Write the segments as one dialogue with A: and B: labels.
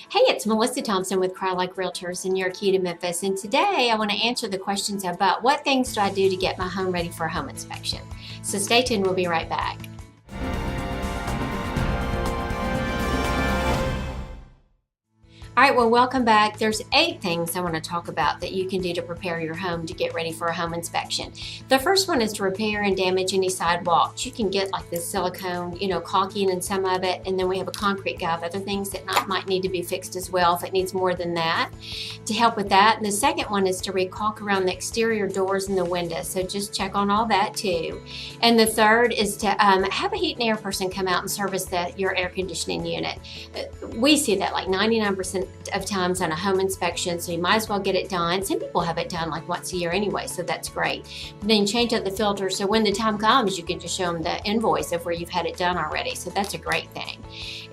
A: Hey, it's Melissa Thompson with Crye-Leike Realtors in your Key to Memphis, and today I want to answer the questions about what things do I do to get my home ready for a home inspection. So stay tuned, we'll be right back. All right, well, welcome back. There's 8 things I want to talk about that you can do to prepare your home to get ready for a home inspection. The first one is to repair and damage any sidewalks. You can get like this silicone, caulking in some of it, and then we have a concrete guy of other things that might need to be fixed as well if it needs more than that to help with that. And the second one is to re-caulk around the exterior doors and the windows, so just check on all that too. And the third is to have a heat and air person come out and service your air conditioning unit. We see that like 99% of times on a home inspection, so you might as well get it done. Some people have it done like once a year anyway, so that's great. But then change out the filter, so when the time comes, you can just show them the invoice of where you've had it done already, so that's a great thing.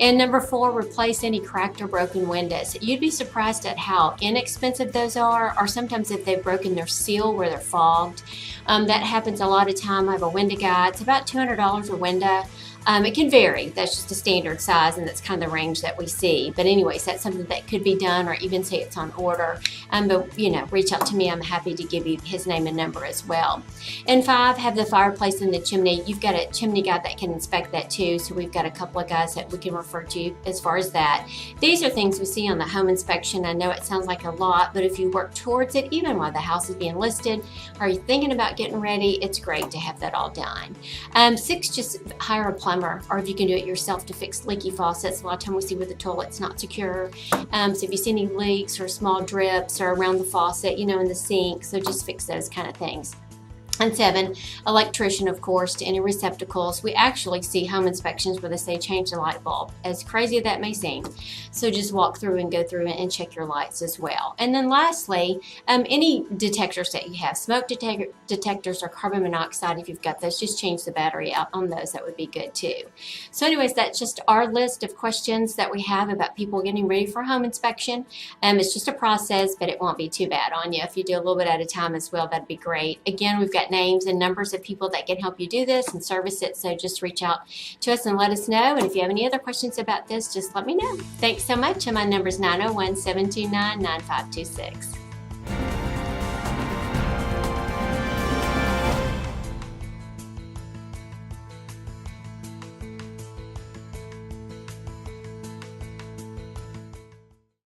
A: And number 4, replace any cracked or broken windows. You'd be surprised at how inexpensive those are, or sometimes if they've broken their seal where they're fogged. That happens a lot of time. I have a window guy. It's about $200 a window. It can vary. That's just a standard size, and that's kind of the range that we see. But anyways, that's something that could be done, or even say it's on order. But reach out to me. I'm happy to give you his name and number as well. And 5, have the fireplace in the chimney. You've got a chimney guy that can inspect that too. So we've got a couple of guys that we can refer to as far as that. These are things we see on the home inspection. I know it sounds like a lot, but if you work towards it, even while the house is being listed, or you're thinking about getting ready, it's great to have that all done. 6, just hire a plumber, or if you can do it yourself to fix leaky faucets. A lot of time we see where the toilet's not secure. So if you see any leaks or small drips or around the faucet, in the sink, so just fix those kind of things. And 7, electrician, of course, to any receptacles. We actually see home inspections where they say change the light bulb, as crazy as that may seem. So just walk through and go through and check your lights as well. And then lastly, any detectors that you have, smoke detectors or carbon monoxide, if you've got those, just change the battery out on those. That would be good too. So anyways, that's just our list of questions that we have about people getting ready for a home inspection. It's just a process, but it won't be too bad on you. If you do a little bit at a time as well, that'd be great. Again, we've got names and numbers of people that can help you do this and service it, so just reach out to us and let us know. And if you have any other questions about this, just let me know. Thanks so much, and my number is 901-729-9526.